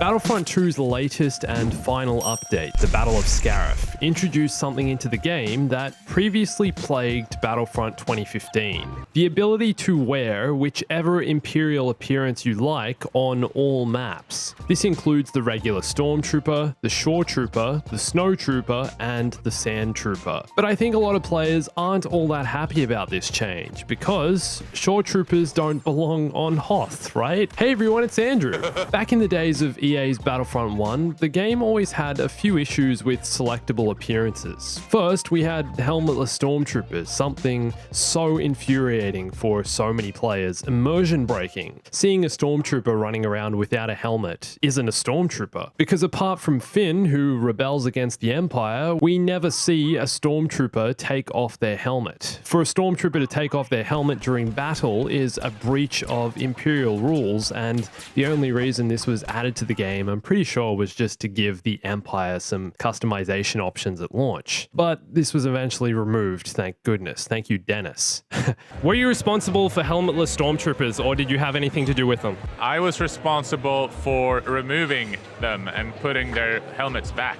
Battlefront 2's latest and final update, the Battle of Scarif, introduced something into the game that previously plagued Battlefront 2015. The ability to wear whichever Imperial appearance you like on all maps. This includes the regular Stormtrooper, the Shoretrooper, the Snowtrooper, and the Sandtrooper. But I think a lot of players aren't all that happy about this change, because Shoretroopers don't belong on Hoth, right? Hey everyone, it's Andrew. Back in the days of EA's Battlefront 1, the game always had a few issues with selectable appearances. First, we had helmetless Stormtroopers, something so infuriating for so many players, immersion breaking. Seeing a Stormtrooper running around without a helmet isn't a Stormtrooper, because apart from Finn, who rebels against the Empire, we never see a Stormtrooper take off their helmet. For a Stormtrooper to take off their helmet during battle is a breach of Imperial rules, and the only reason this was added to the game, I'm pretty sure, was just to give the Empire some customization options at launch. But this was eventually removed, thank goodness. Thank you, Dennis. Were you responsible for helmetless Stormtroopers, or did you have anything to do with them? I was responsible for removing them and putting their helmets back.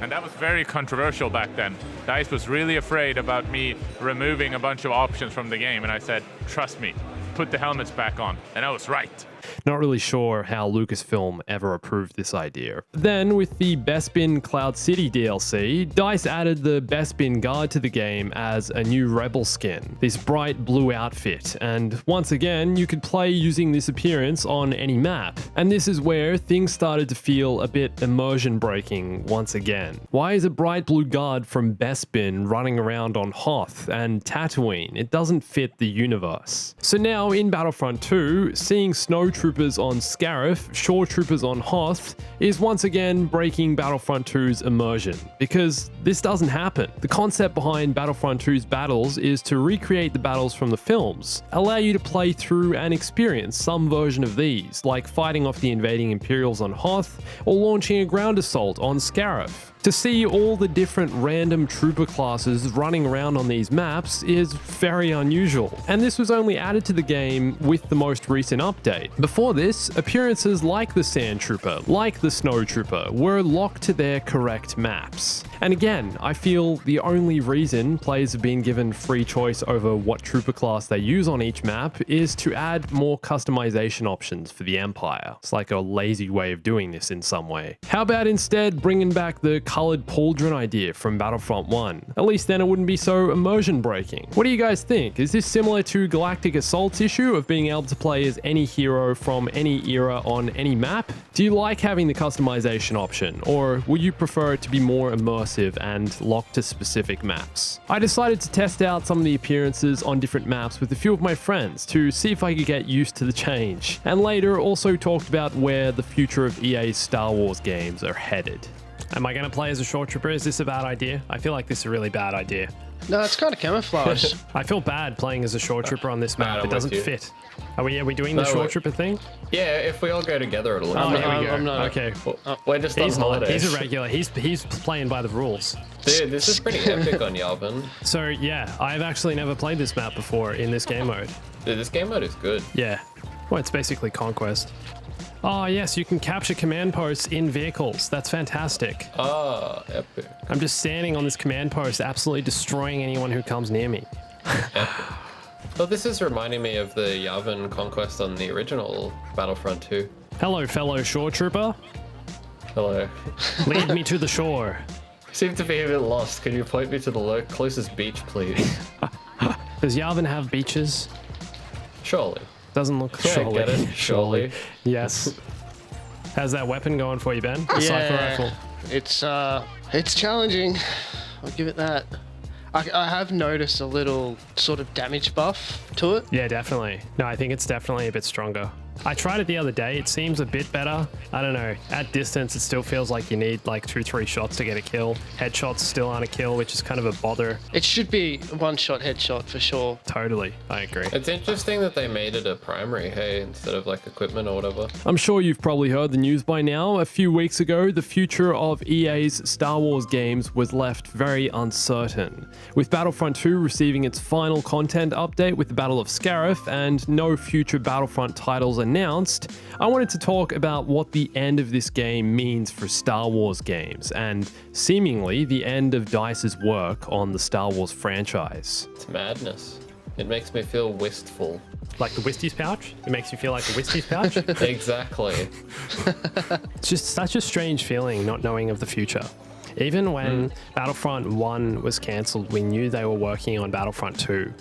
And that was very controversial back then. DICE was really afraid about me removing a bunch of options from the game, and I said, trust me, put the helmets back on. And I was right. Not really sure how Lucasfilm ever approved this idea. Then, with the Bespin Cloud City DLC, DICE added the Bespin Guard to the game as a new Rebel skin, this bright blue outfit, and once again, you could play using this appearance on any map. And this is where things started to feel a bit immersion breaking once again. Why is a bright blue guard from Bespin running around on Hoth and Tatooine? It doesn't fit the universe. So now, in Battlefront 2, seeing Snowtroopers on Scarif, Shoretroopers on Hoth, is once again breaking Battlefront 2's immersion, because this doesn't happen. The concept behind Battlefront 2's battles is to recreate the battles from the films, allow you to play through and experience some version of these, like fighting off the invading Imperials on Hoth, or launching a ground assault on Scarif. To see all the different random trooper classes running around on these maps is very unusual, and this was only added to the game with the most recent update. Before this, appearances like the Sandtrooper, like the Snowtrooper, were locked to their correct maps. And again, I feel the only reason players have been given free choice over what trooper class they use on each map is to add more customization options for the Empire. It's like a lazy way of doing this in some way. How about instead bringing back the colored pauldron idea from Battlefront 1? At least then it wouldn't be so immersion breaking. What do you guys think? Is this similar to Galactic Assault's issue of being able to play as any hero from any era on any map? Do you like having the customization option, or would you prefer it to be more immersive and locked to specific maps? I decided to test out some of the appearances on different maps with a few of my friends to see if I could get used to the change, and later also talked about where the future of EA's Star Wars games are headed. Am I going to play as a Shoretrooper? Is this a bad idea? I feel like this is a really bad idea. No, it's kind of camouflage. I feel bad playing as a Shoretrooper on this map. It doesn't fit. Are we doing the Shoretrooper thing? Yeah, if we all go together, it'll. Oh, here we go. I'm not. Okay. We're just on holiday. He's a regular. He's playing by the rules. Dude, this is pretty epic on Yavin. So yeah, I've actually never played this map before in this game mode. Dude, this game mode is good. Yeah. Well, it's basically Conquest. Oh yes, you can capture command posts in vehicles. That's fantastic. Ah, epic. I'm just standing on this command post, absolutely destroying anyone who comes near me. Well, this is reminding me of the Yavin conquest on the original Battlefront 2. Hello, fellow Shoretrooper. Hello. Lead me to the shore. Seem to be a bit lost. Can you point me to the closest beach, please? Does Yavin have beaches? Surely. Doesn't look Yeah, surely. get it? Surely. Yes. How's that weapon going for you, Ben? The Cypher rifle. It's challenging. I'll give it that. I have noticed a little sort of damage buff to it. Yeah, definitely. No, I think it's definitely a bit stronger. I tried it the other day. It seems a bit better. I don't know. At distance, it still feels like you need like 2-3 shots to get a kill. Headshots still aren't a kill, which is kind of a bother. It should be one-shot headshot for sure. Totally. I agree. It's interesting that they made it a primary, hey, instead of like equipment or whatever. I'm sure you've probably heard the news by now. A few weeks ago, the future of EA's Star Wars games was left very uncertain, with Battlefront 2 receiving its final content update with the Battle of Scarif and no future Battlefront titles announced, I wanted to talk about what the end of this game means for Star Wars games, and seemingly the end of DICE's work on the Star Wars franchise. It's madness. It makes me feel wistful. Like the Wisties pouch? It makes you feel like a Wisties pouch? Exactly. It's just such a strange feeling not knowing of the future. Even when Battlefront 1 was cancelled, we knew they were working on Battlefront 2.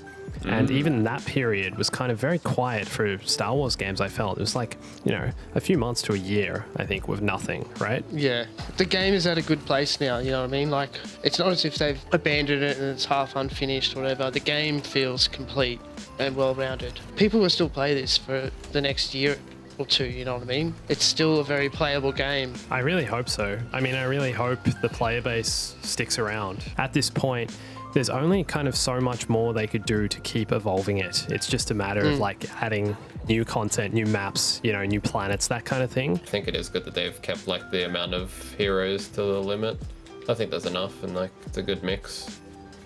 And even that period was kind of very quiet for Star Wars games, I felt. It was like, a few months to a year, I think, with nothing, right? Yeah. The game is at a good place now, you know what I mean? Like, it's not as if they've abandoned it and it's half unfinished or whatever. The game feels complete and well-rounded. People will still play this for the next year or two, you know what I mean? It's still a very playable game. I really hope so. I mean, I really hope the player base sticks around. At this point, there's only kind of so much more they could do to keep evolving it. It's just a matter of like adding new content, new maps, new planets, that kind of thing. I think it is good that they've kept like the amount of heroes to the limit. I think there's enough, and like it's a good mix.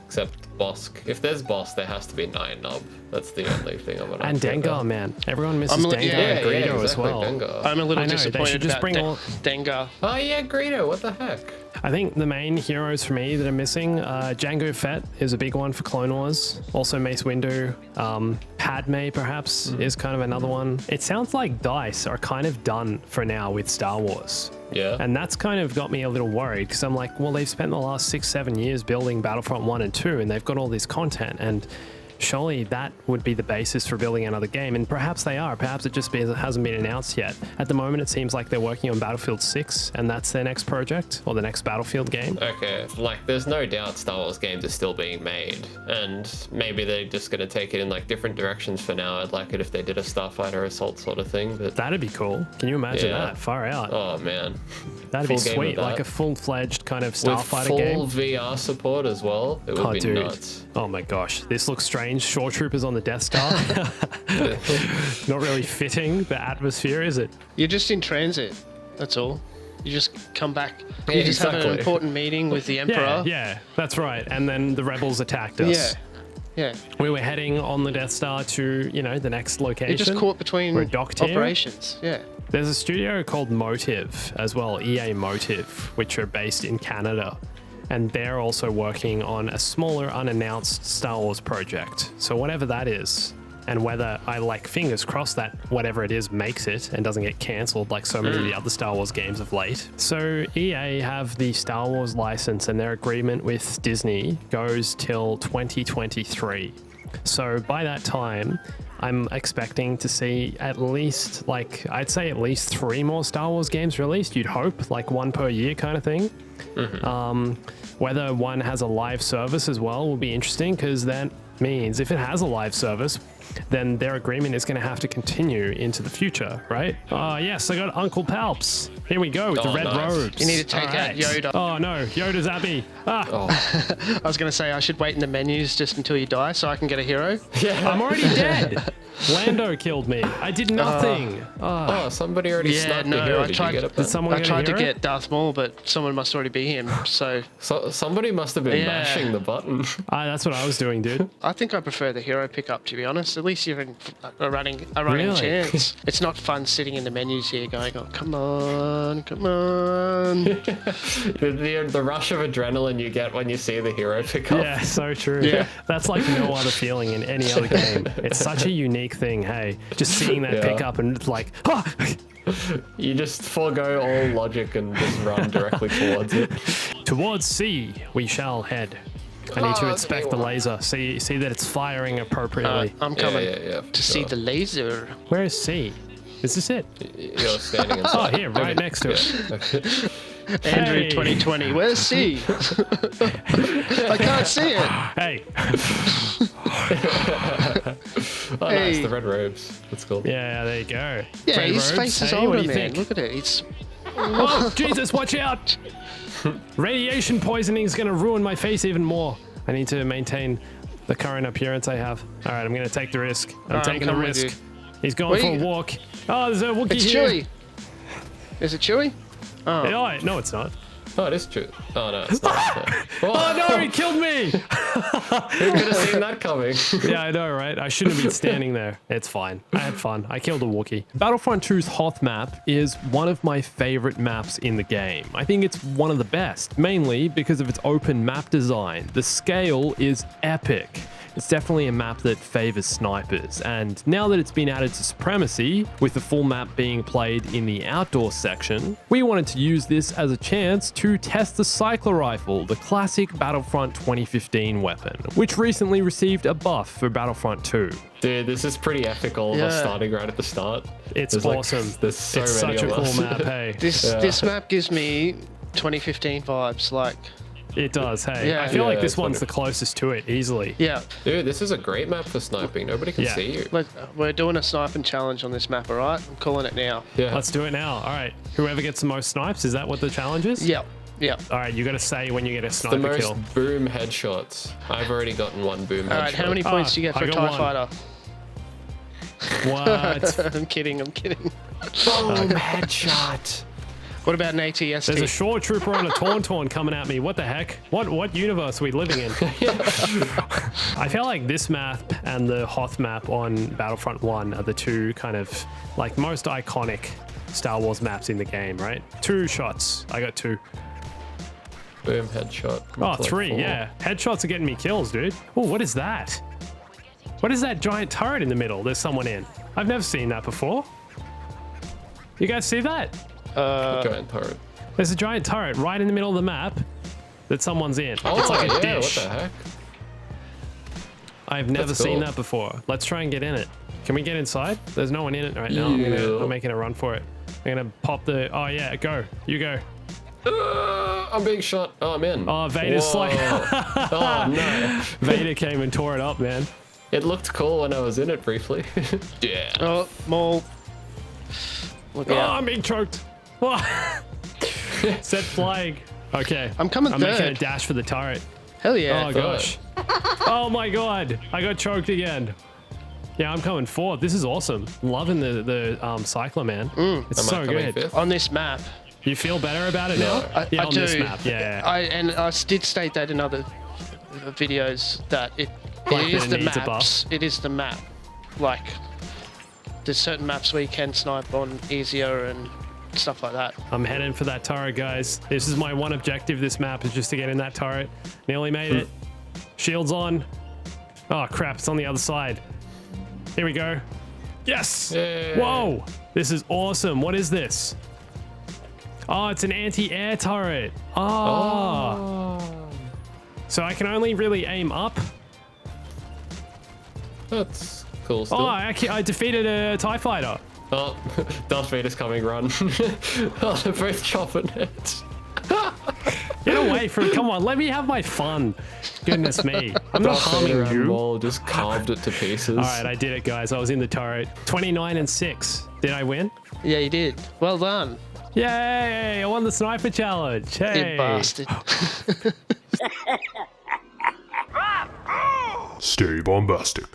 Except Bosk. If there's Boss, there has to be Nine Nub. That's the only thing I'm gonna. And Dengar, man. Everyone misses Dengar and Greedo as well. Dengar. I'm a little I know, they disappointed should just about bring all... Dengar. Oh yeah, Greedo. What the heck? I think the main heroes for me that are missing, Jango Fett is a big one for Clone Wars. Also Mace Windu. Padme perhaps is kind of another one. It sounds like DICE are kind of done for now with Star Wars. Yeah. And that's kind of got me a little worried because I'm like, well, they've spent the last 6-7 years building Battlefront 1 and 2 and they've got all this content, and surely that would be the basis for building another game, and perhaps they are. Perhaps it just hasn't been announced yet. At the moment, it seems like they're working on Battlefield 6, and that's their next project, or the next Battlefield game. Okay, like there's no doubt Star Wars games are still being made, and maybe they're just going to take it in like different directions for now. I'd like it if they did a Starfighter Assault sort of thing, but that'd be cool. Can you imagine that? Far out. Oh man, that'd be sweet. Like a full-fledged kind of Starfighter game. With full VR support as well. It would be nuts. Oh my gosh, this looks strange. Shoretroopers on the Death Star. Not really fitting the atmosphere, is it? You're just in transit. That's all. You just come back. Yeah, You just have an important meeting with the Emperor. Yeah, that's right. And then the rebels attacked us. Yeah. We were heading on the Death Star to, the next location. You're just caught between We're docked here. operations. Yeah. There's a studio called Motive as well, EA Motive, which are based in Canada. And they're also working on a smaller unannounced Star Wars project. So whatever that is, and whether fingers crossed that whatever it is makes it and doesn't get cancelled like so many of the other Star Wars games of late. So EA have the Star Wars license, and their agreement with Disney goes till 2023. So by that time, I'm expecting to see at least, I'd say at least 3 more Star Wars games released. You'd hope, like 1 per year kind of thing. Whether one has a live service as well will be interesting, because that means if it has a live service, then their agreement is going to have to continue into the future, right? Yes, I got Uncle Palps. Here we go with the red robes. You need to take out Yoda. Oh no, Yoda's at me. I was going to say I should wait in the menus just until you die so I can get a hero. Yeah. I'm already dead. Lando killed me. I did nothing. Somebody already sniped the hero. Did you get it? I tried to get Darth Maul, but someone must already be him. So somebody must have been mashing the button. That's what I was doing, dude. I think I prefer the hero pickup, to be honest. At least you're in a running chance. It's not fun sitting in the menus here going, oh, come on. the rush of adrenaline you get when you see the hero pickup. Yeah, so true. Yeah. That's like no other feeling in any other game. It's such a unique thing, hey. Just seeing that pickup and it's like, You just forego all logic and just run directly towards it. Towards C, we shall head. I need to inspect the laser, see that it's firing appropriately. I'm coming to see the laser. Where is C? Is this it? You're standing inside. Here, right next to it. Andrew 2020, where's C? I can't see it. Hey. Nice, the red robes. That's cool. Yeah, there you go. Yeah, red his robes. face is Hey, older, what do you man. think? Look at it. It's... Oh, Jesus, watch out! Radiation poisoning is going to ruin my face even more. I need to maintain the current appearance I have. All right, I'm going to take the risk. I'm taking the risk. He's going for a walk. Oh, there's a Wookiee It's here. Chewie. Is it Chewie? Oh. No, it's not. Oh, it is true. Oh no, it's not. Oh no, he killed me! Who could have seen that coming? Yeah, I know, right? I shouldn't have been standing there. It's fine. I had fun. I killed a Wookiee. Battlefront 2's Hoth map is one of my favorite maps in the game. I think it's one of the best, mainly because of its open map design. The scale is epic. It's definitely a map that favors snipers, and now that it's been added to Supremacy, with the full map being played in the outdoor section, we wanted to use this as a chance to test the Cycler Rifle, the classic Battlefront 2015 weapon, which recently received a buff for Battlefront 2. Dude, this is pretty epic, all of us starting right at the start. It's There's awesome. There's so It's many such a of cool us. map, hey. This map gives me 2015 vibes, like, It does, hey. Yeah. I feel like Yeah, this it's one's funny. the closest to it, easily. yeah. Dude, this is a great map for sniping. Nobody can Yeah. see you. We're doing a sniping challenge on this map, all right? I'm calling it now. Yeah. Let's do it now. All right. Whoever gets the most snipes, is that what the challenge is? Yep, yep. All right, you got to say when you get a the sniper most kill. boom headshots. I've already gotten one boom headshot. All right, how many points do you get I for a got TIE one. fighter? What? I'm kidding. Boom headshot. What about an ATST? There's a Shoretrooper on a Tauntaun coming at me. What the heck? What universe are we living in? I feel like this map and the Hoth map on Battlefront 1 are the two kind of like most iconic Star Wars maps in the game, right? 2 shots. I got 2. Boom headshot. Oh, Like 3, 4. yeah. Headshots are getting me kills, dude. Oh, what is that? What is that giant turret in the middle? There's someone in. I've never seen that before. You guys see that? Giant turret. There's a giant turret right in the middle of the map that someone's in. Oh, It's like a yeah, dish. what the heck? I've never That's seen cool. that before. Let's try and get in it. Can we get inside? There's no one in it right now. Yeah. I'm making a run for it. I'm gonna pop the. Oh yeah, go. You go. I'm being shot. Oh, I'm in. Oh, Vader's Whoa. like. Oh, no. Vader came and tore it up, man. It looked cool when I was in it briefly. Yeah. Oh, Maul. Look Oh, out. I'm being choked. Set flag. Okay. I'm coming I'm making a third. dash for the turret. Hell yeah. Oh gosh. Oh my god. I got choked again. Yeah, I'm coming fourth. This is awesome. Loving the cycler, man. It's Am I so coming good. fifth? On this map. You feel better about it now? I on do. this map. Yeah. I did state that in other videos that it is that the it needs a maps. It is the map. Like, there's certain maps where you can snipe on easier and stuff like that. I'm heading for that turret, guys. This is my one objective this map, is just to get in that turret. Nearly made it. Shields on. Oh crap, it's on the other side. Here we go. Yes! Yay. Whoa! This is awesome. What is this? Oh, it's an anti-air turret. Oh. So I can only really aim up. That's cool still. Oh, I defeated a TIE fighter. Oh, Darth Vader's coming, run. Oh, they're both chopping it. Get away from. Come on, let me have my fun. Goodness me. I'm not Darth Vader harming and you. Maul just carved it to pieces. All right, I did it, guys. I was in the turret. 29 and 6. Did I win? Yeah, you did. Well done. Yay! I won the sniper challenge. Hey. You bastard. Stay bombastic.